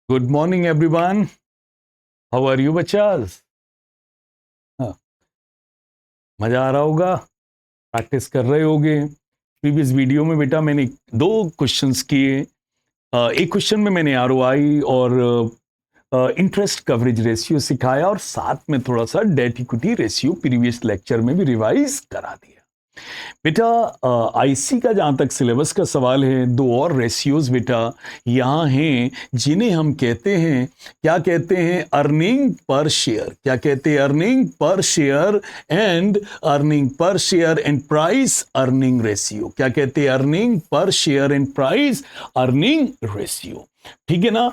Good morning everyone. How are you बच्चास? हाँ, मजा आ रहा होगा, प्रैक्टिस कर रहे होगे। प्रीवियस वीडियो में बेटा मैंने दो क्वेश्चंस किए। एक क्वेश्चन में मैंने आरओआई और इंटरेस्ट कवरेज रेशियो सिखाया और साथ में थोड़ा सा date equity ratio previous lecture में भी रिवाइज करा दिया। बेटा आईसी का जहां तक सिलेबस का सवाल है, दो और रेशियोज बेटा यहाँ हैं जिन्हें हम कहते हैं, क्या कहते हैं, अर्निंग पर शेयर। क्या कहते हैं? Earning per share and earning per share and price earning ratio. क्या कहते हैं? Earning per share and price earning ratio. ठीक है ना?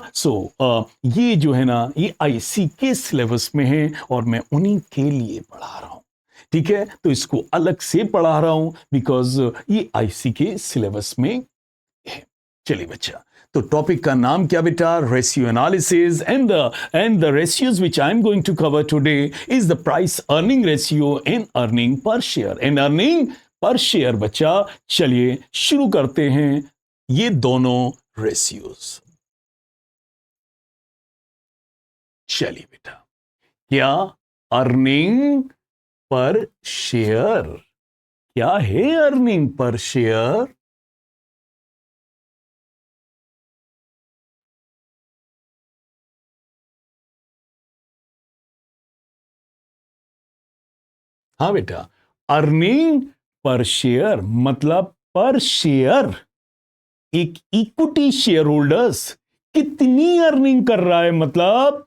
ये जो है ना, ये आईसी के सिलेबस में है और मैं उन्हीं के लिए पढ़ा रहा हूं। ठीक है, तो इसको अलग से पढ़ा रहा हूं बिकॉज ये आईसी के सिलेबस में है। चलिए बच्चा, तो टॉपिक का नाम क्या बेटा? Ratio analysis and the ratios which I am going to cover today is the price earning ratio and earning per share and earning per share. बच्चा चलिए शुरू करते हैं ये दोनों रेशियोज। चलिए बेटा, क्या अर्निंग पर शेयर, क्या है अर्निंग पर शेयर? हाँ बेटा, अर्निंग पर शेयर मतलब पर शेयर एक इक्विटी शेयर होल्डर्स कितनी अर्निंग कर रहा है, मतलब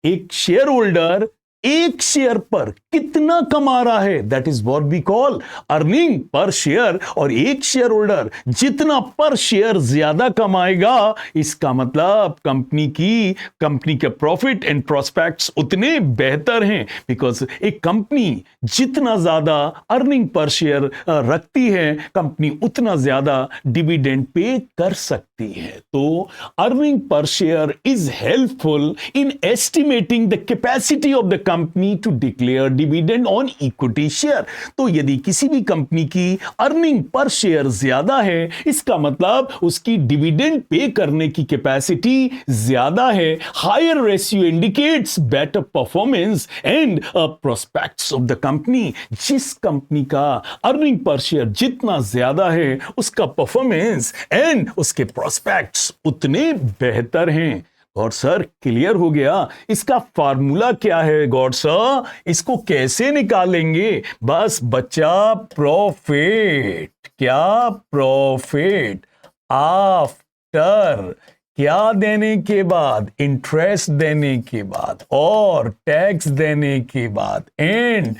एक शेयर होल्डर एक शेयर पर कितना कमा रहा है, that is what we call earning per share. और एक शेयर होल्डर जितना पर शेयर ज्यादा कमाएगा, इसका मतलब कंपनी के प्रॉफिट एंड प्रोस्पेक्ट्स उतने बेहतर हैं। बिकॉज एक कंपनी जितना ज्यादा अर्निंग पर शेयर रखती है, कंपनी उतना ज्यादा डिविडेंड पे कर सकती है। तो earning per share is helpful in estimating the capacity of the company to declare dividend on equity share. तो यदि किसी भी कंपनी की अर्निंग पर शेयर ज्यादा है, इसका मतलब उसकी डिविडेंड पे करने की कैपेसिटी ज्यादा है। Higher ratio indicates better performance and prospects of the company. जिस कंपनी का अर्निंग पर शेयर जितना ज्यादा है, उसका परफॉर्मेंस एंड उसके प्रोस्पेक्ट्स उतने बेहतर हैं। गॉड सर, क्लियर हो गया? इसका फार्मूला क्या है गॉड सर? इसको कैसे निकालेंगे? बस बच्चा, प्रॉफिट। क्या? प्रॉफिट आफ्टर क्या देने के बाद? इंटरेस्ट देने के बाद और टैक्स देने के बाद and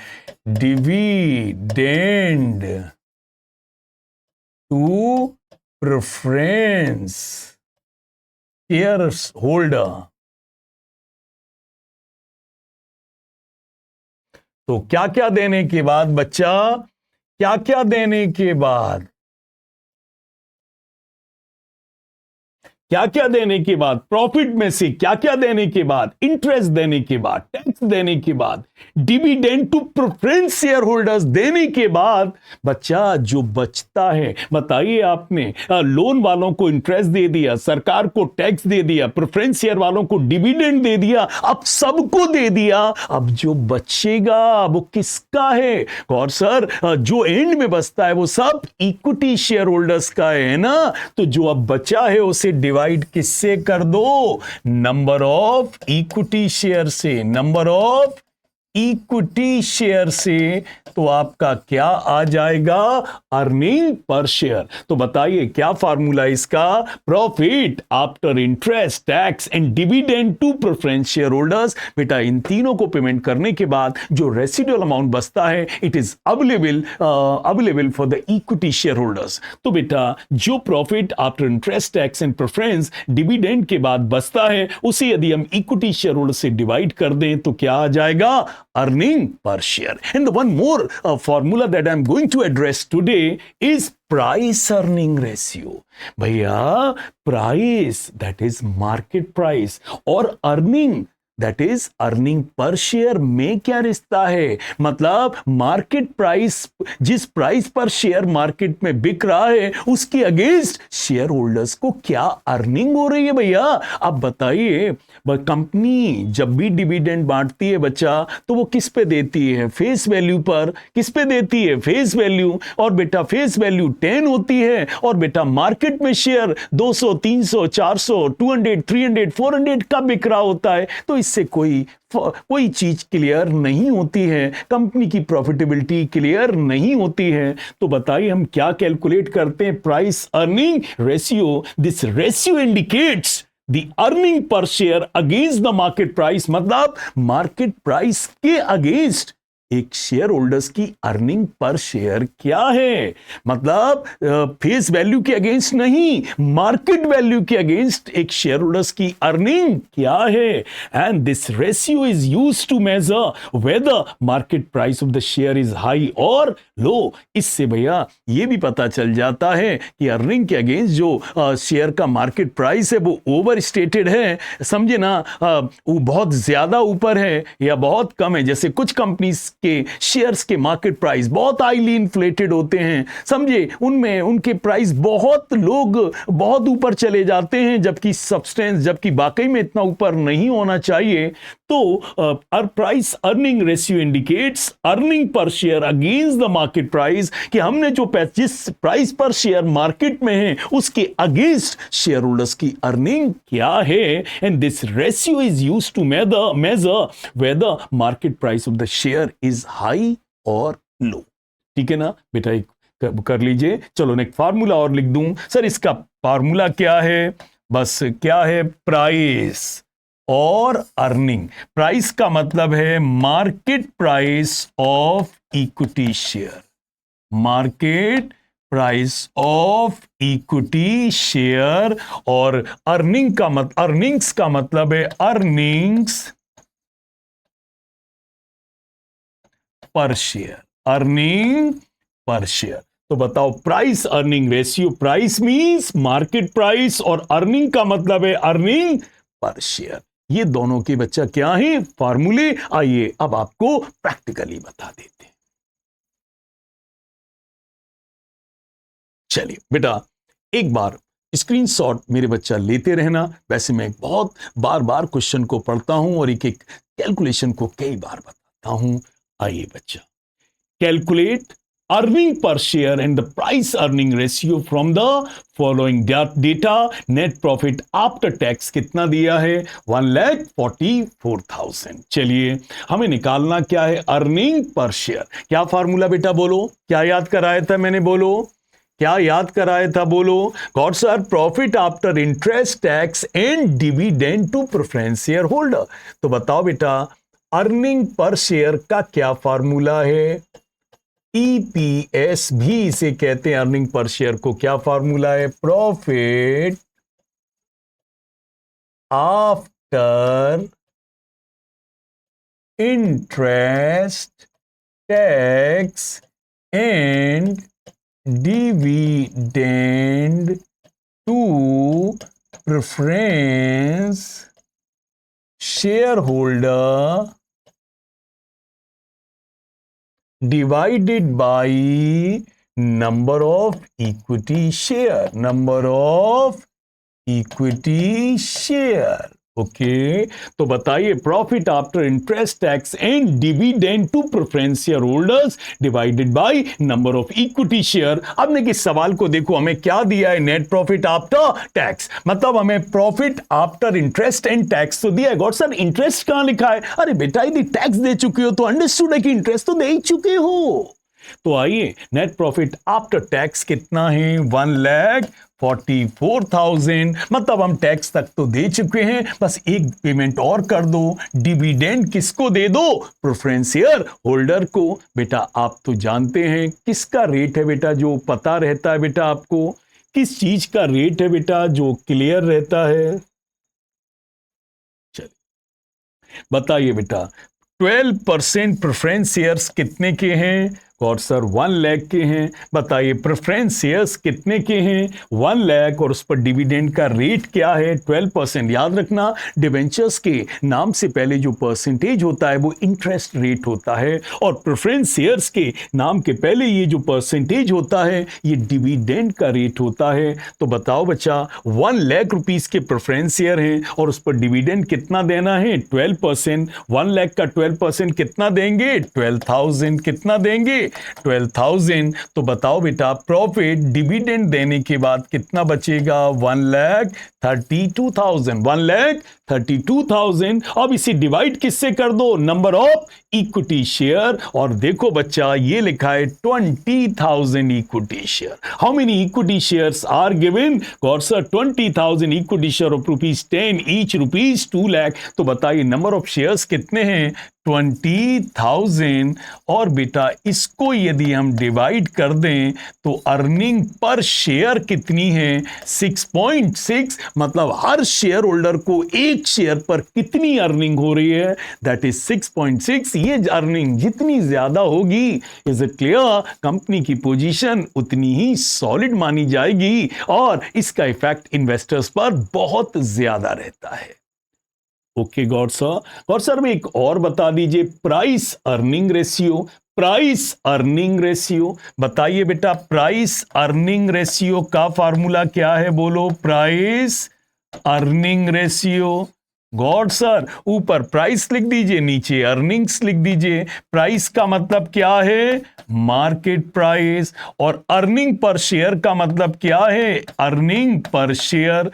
dividend to preference shares holder. तो क्या क्या देने के बाद बच्चा? क्या क्या देने के बाद? क्या क्या देने के बाद? प्रॉफिट में से क्या क्या देने के बाद? इंटरेस्ट देने के बाद, टैक्स देने के बाद, dividend to preference share holders देने के बाद बच्चा जो बचता है, बताइए, आपने लोन वालों को इंटरेस्ट दे दिया, सरकार को टैक्स दे दिया, प्रेफरेंस शेयर वालों को डिविडेंड दे दिया, अब सबको दे दिया। अब जो बचेगा वो किसका है? और सर, जो एंड में बचता है वो सब इक्विटी शेयर होल्डर्स का है ना? तो जो अब बचा है उसे डिवाइड किससे कर दो? नंबर ऑफ इक्विटी शेयर से। नंबर ऑफ इक्विटी शेयर से। तो आपका क्या आ जाएगा? Earning per share. तो बताइए क्या फार्मूला इसका? Profit after interest, tax and dividend to preference share holders. बेटा इन तीनों को पेमेंट करने के बाद जो रेसिडुअल अमाउंट बचता है, it is available for the equity share holders. तो बेटा जो profit after interest, tax and preference dividend के बाद बचता है, उसे यदि हम इक्विटी शेयर होल्डर से डिवाइड कर दें तो क्या आ जाएगा? Earning per share. And the one more formula that I'm going to address today is price earning ratio. भैया, price that is market price और earning that is earning per share में क्या रिश्ता है, मतलब मार्केट प्राइस, जिस price पर share market में बिक रहा है उसके अगेंस्ट शेयर होल्डर्स को क्या अर्निंग हो रही है भैया। अब बताइए, कंपनी जब भी डिविडेंड बांटती है बच्चा तो वो किस पे देती है, फेस वैल्यू पर। किस पे देती है, फेस वैल्यू। और बेटा फेस वैल्यू 10 होती है और बेटा मार्केट में शेयर 200 300 400 200 300 400 का बिक रहा होता है। तो इससे कोई चीज क्लियर नहीं होती है, कंपनी की प्रॉफिटेबिलिटी क्लियर नहीं होती है। तो बताइए हम क्या कैलकुलेट करते हैं, price earning ratio. This ratio indicates the earning per share against the market price, मतलब मार्केट प्राइस के अगेंस्ट एक शेयर होल्डर्स की अर्निंग पर शेयर क्या है, मतलब फेस वैल्यू के अगेंस्ट नहीं, मार्केट वैल्यू के अगेंस्ट एक शेयर होल्डर्स की अर्निंग क्या है। And this ratio is used to measure whether market price of the share is high और लो। इससे भैया ये भी पता चल जाता है कि अर्निंग के अगेंस्ट जो शेयर का मार्केट प्राइस है वो ओवर स्टेटेड है, समझे ना, वो बहुत ज्यादा ऊपर है या बहुत कम है। जैसे कुछ कंपनीज के शेयर्स के मार्केट प्राइस बहुत हाईली इन्फ्लेटेड होते हैं, समझे, उनमें उनके प्राइस बहुत लोग बहुत ऊपर चले जाते हैं, जबकि वाकई में इतना ऊपर नहीं होना चाहिए। तो price earning ratio indicates earning per share against the market price, कि हमने जो जिस प्राइस पर शेयर मार्केट में है उसके अगेंस्ट शेयर होल्डर्स की अर्निंग क्या है। And this ratio is used to measure whether market price of the share is high और लो। ठीक है ना बेटा, एक कर लीजिए। चलो नेक्स्ट फार्मूला और लिख दूं। सर इसका फार्मूला क्या है, बस क्या है, प्राइस और अर्निंग। प्राइस का मतलब है market price of equity share, market price of equity share. और अर्निंग्स का मतलब है अर्निंग्स पर शेयर, अर्निंग पर शेयर। तो बताओ price earning ratio, price means market price और अर्निंग का मतलब है अर्निंग पर शेयर। ये दोनों के बच्चा क्या है, फार्मूले। आइए अब आपको प्रैक्टिकली बता देते हैं। चलिए बेटा एक बार स्क्रीनशॉट मेरे बच्चा लेते रहना। वैसे मैं बहुत बार बार क्वेश्चन को पढ़ता हूं और एक एक कैलकुलेशन को कई बार बताता हूं। आइए बच्चा, calculate earning per share and the price earning ratio from the following data. Net profit after tax कितना दिया है, 1,44,000। चलिए हमें निकालना क्या है, अर्निंग पर शेयर। क्या फार्मूला बेटा बोलो, क्या याद कराया था मैंने, बोलो क्या याद कराया था, बोलो। Got sir profit after interest tax and dividend to preference share holder. तो बताओ बेटा अर्निंग पर शेयर का क्या फार्मूला है, ईपीएस भी इसे कहते हैं। अर्निंग पर शेयर को क्या फार्मूला है, profit after interest tax and dividend to preference share holder divided by number of equity share, number of equity share। Okay तो बताइए profit after interest tax and dividend to preference share holders divided by number of equity share. अब देखिए सवाल को देखो, हमें क्या दिया है, नेट प्रॉफिट आफ्टर टैक्स, मतलब हमें profit after interest and tax तो दिया है। गॉड सर इंटरेस्ट कहां लिखा है, अरे बेटा यदि टैक्स दे चुके हो तो अंडरस्टूड है कि इंटरेस्ट तो दे ही चुके हो। तो आइए नेट प्रॉफिट आफ्टर टैक्स कितना है, 1,44,000, मतलब हम टैक्स तक तो दे चुके हैं, बस एक पेमेंट और कर दो। डिविडेंड किसको दे दो, प्रेफरेंस शेयर होल्डर को। बेटा आप तो जानते हैं किसका रेट है बेटा, जो पता रहता है बेटा आपको, किस चीज का रेट है बेटा जो क्लियर रहता है, चलिए बताइए बेटा। 12% प्रेफरेंस शेयर्स कितने के हैं, और सर 1 लाख के हैं, बताइए प्रेफरेंस शेयर्स कितने के हैं? 1 लाख, और उस पर डिविडेंड का रेट क्या है? 12%। याद रखना, डिवेंचर्स के नाम से पहले जो परसेंटेज होता है वो इंटरेस्ट रेट होता है, और प्रेफरेंस शेयर्स के नाम के पहले ये जो परसेंटेज होता है ये डिविडेंड का रेट होता है। तो बताओ बच्चा, 1 लाख रुपीस के प्रेफरेंस शेयर हैं और उस पर डिविडेंड कितना देना है? 12%। 1 लाख का 12% कितना देंगे? 12,000। कितना देंगे? 12,000। तो बताओ बेटा, प्रॉफिट डिविडेंड देने के बाद कितना बचेगा? 1,32,000। 1,32,000। अब इसे डिवाइड किससे कर दो? नंबर ऑफ इक्विटी शेयर, और देखो बच्चा ये लिखा है 20,000 equity share. How many equity shares are given? Got sir 20,000 equity share of ₹10 each, ₹2 lakh. तो बताइए नंबर ऑफ शेयर्स कितने हैं? 20,000। और बेटा इसको यदि हम डिवाइड कर दें तो अर्निंग पर शेयर कितनी है? 6.6। मतलब हर शेयर होल्डर को एक शेयर पर कितनी अर्निंग हो रही है? That is 6.6। ये अर्निंग जितनी ज्यादा होगी, इज इट क्लियर, कंपनी की पोजीशन उतनी ही सॉलिड मानी जाएगी और इसका इफेक्ट इन्वेस्टर्स पर बहुत ज्यादा रहता है। ओके गॉड सर में एक और बता दीजिए, price earning ratio. Price earning ratio बताइए बेटा, प्राइस अर्निंग रेशियो का फार्मूला क्या है? बोलो, price earning ratio. God sir, ऊपर प्राइस लिख दीजिए, नीचे अर्निंग्स लिख दीजिए। प्राइस का मतलब क्या है? Market price. और अर्निंग पर शेयर का मतलब क्या है? Earning per share.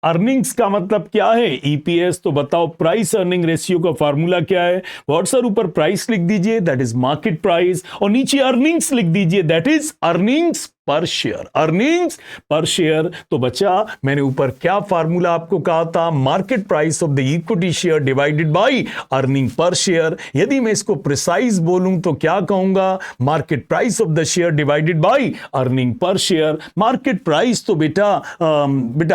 अर्निंग्स का मतलब क्या है? ईपीएस। तो बताओ प्राइस अर्निंग रेशियो का फार्मूला क्या है? व्हाट्सएप ऊपर प्राइस लिख दीजिए, दैट इज मार्केट प्राइस, और नीचे अर्निंग्स लिख दीजिए, दैट इज अर्निंग्स पर शेयर। अर्निंग्स पर शेयर। तो बच्चा मैंने ऊपर क्या फार्मूला आपको कहा था? Market price of the equity share divided by earning per share. यदि मैं इसको प्रिसाइज बोलूं तो क्या कहूंगा? Market price of the share divided by earning per share. Market price तो बेटा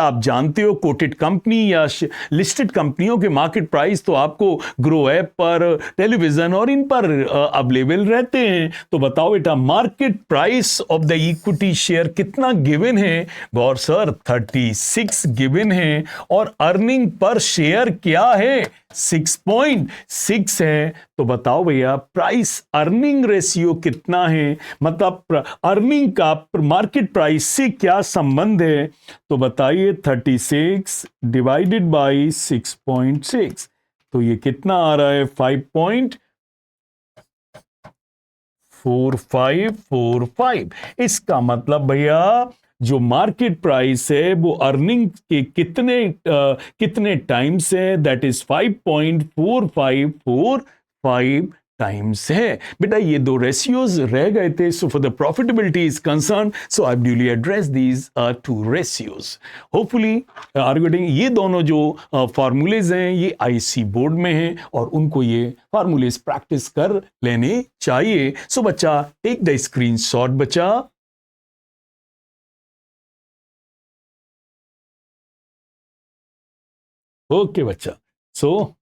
आप जानते हो, कोटेड कंपनी या लिस्टेड कंपनियों के मार्केट प्राइस तो आपको ग्रो ऐप पर, टेलीविजन और इन पर अवेलेबल रहते हैं। तो बताओ बेटा, market price of the equity share कितना गिवन है? गौर सर 36 गिवन है, और अर्निंग पर शेयर क्या है? 6.6 है। तो बताओ भैया, प्राइस अर्निंग रेशियो कितना है? मतलब अर्निंग का मार्केट प्राइस से क्या संबंध है? तो बताइए 36 डिवाइडेड बाय 6.6, तो ये कितना आ रहा है? 5.4545। इसका मतलब भैया जो मार्केट प्राइस है वो अर्निंग के कितने टाइम्स है? दैट इज 5.4545 टाइम्स है। बेटा ये दो रेशियोज रह गए थे। So for the profitability is concerned, so I duly address these two ratios. Hopefully are getting. ये दोनों जो फार्मूलेज हैं ये आईसी बोर्ड में हैं और उनको ये फार्मूलेज प्रैक्टिस कर लेने चाहिए। सो बच्चा टेक द स्क्रीनशॉट बच्चा। ओके बच्चा, सो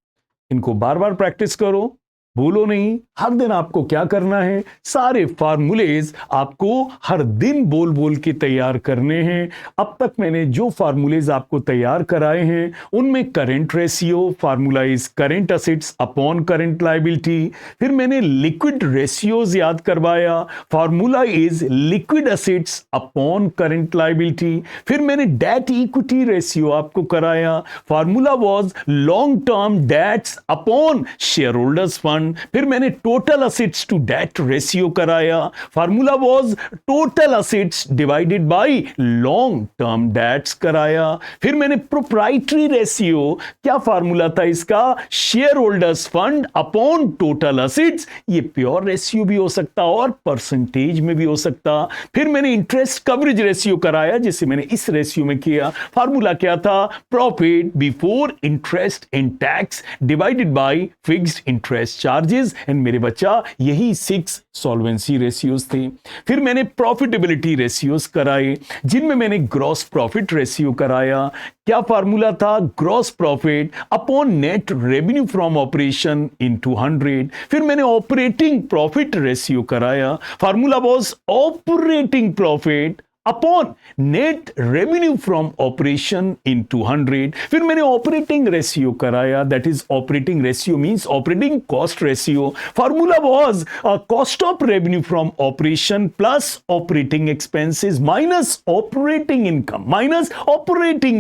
इनको बार बार प्रैक्टिस करो, भूलो नहीं। हर दिन आपको क्या करना है? सारे फार्मूलेज आपको हर दिन बोल बोल के तैयार करने हैं। अब तक मैंने जो फार्मूलेज आपको तैयार कराए हैं उनमें current ratio, formula is current assets upon current liability. फिर मैंने लिक्विड रेशियोज याद करवाया, formula is liquid assets upon current liability. फिर मैंने डेट इक्विटी रेशियो आपको कराया, formula was long term debts upon shareholders fund. फिर मैंने total assets to debt ratio कराया, formula was total assets divided by long term debts कराया। फिर मैंने प्रोप्राइटरी रेशियो, क्या फार्मूला था इसका? Shareholders fund upon total assets. ये प्योर रेशियो भी हो सकता और परसेंटेज में भी हो सकता। फिर मैंने इंटरेस्ट कवरेज रेशियो कराया, जिसे मैंने इस रेशियो में किया। फार्मूला क्या था? Profit before interest and tax divided by fixed interest charge. Charges and मेरे बच्चा यही 6 सॉल्वेंसी रेशियोज थे। फिर मैंने प्रॉफिटेबिलिटी रेशियोज कराए जिनमें मैंने ग्रॉस प्रॉफिट रेशियो कराया। क्या फार्मूला था? Gross profit upon net revenue from operation into 100। फिर मैंने ऑपरेटिंग प्रॉफिट रेशियो कराया। Formula was operating profit upon net revenue from operation into 100। फिर मैंने ऑपरेटिंग रेशियो कराया, that is operating ratio means operating cost ratio. Formula was cost of revenue from operation plus operating expenses minus operating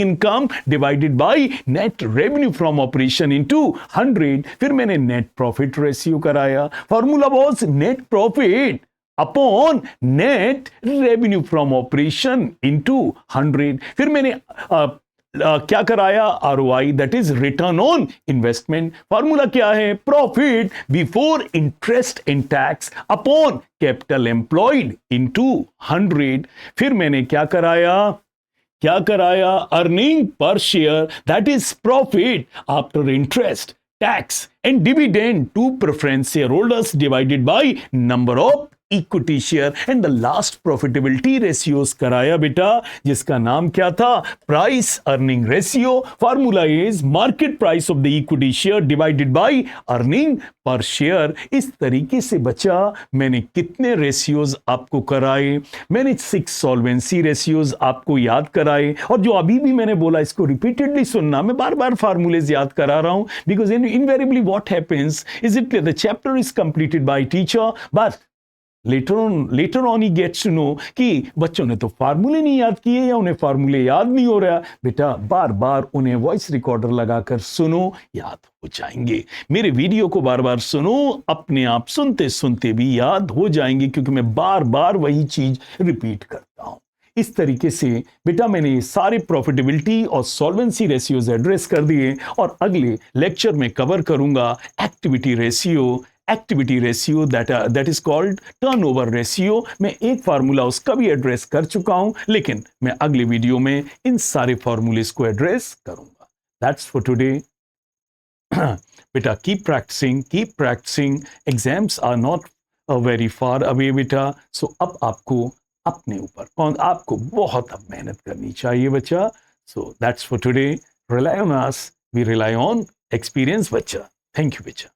income divided by net revenue from operation into 100। फिर मैंने net profit ratio कराया। Formula was net profit upon net revenue from operation into 100। फिर मैंने क्या कराया? ROI, that is return on investment. Formula क्या है? Profit before interest and tax upon capital employed into 100। फिर मैंने क्या कराया? Earning per share, that is profit after interest, tax and dividend to preference share holders divided by number of equity share. And the last profitability ratios कराया बेटा, जिसका नाम क्या था? Price earning ratio. Formula is market price of the equity share divided by earning per share. इस तरीके से बच्चा मैंने कितने रेशियोज आपको कराए? मैंने 6 सॉल्वेंसी रेशियोज आपको याद कराए। और जो अभी भी मैंने बोला इसको रिपीटेडली सुनना, मैं बार बार फार्मूलेज याद करा रहा हूं because invariably what happens is it the chapter is completed by teacher but later on he gets to know कि बच्चों ने तो फार्मूले नहीं याद किए या उन्हें फार्मूले याद नहीं हो रहा। बेटा बार बार उन्हें वॉइस रिकॉर्डर लगाकर सुनो, याद हो जाएंगे। मेरे वीडियो को बार बार सुनो, अपने आप सुनते सुनते भी याद हो जाएंगे क्योंकि मैं बार बार वही चीज रिपीट करता हूं। इस तरीके से बेटा मैंने ये सारे प्रॉफिटेबिलिटी और सॉल्वेंसी रेशियोज एड्रेस कर दिए और अगले लेक्चर में कवर करूंगा activity ratio that is called turnover ratio. मैं एक फार्मूला उसका भी एड्रेस कर चुका हूं, लेकिन मैं अगले वीडियो में इन सारे फॉर्मूलेस को एड्रेस करूंगा। That's for today. बेटा keep practicing, exams are not very far away बेटा। सो अब आपको अपने ऊपर आपको बहुत अब मेहनत करनी चाहिए बच्चा। So that's for today. Rely on us, we rely on experience बच्चा। थैंक यू बच्चा।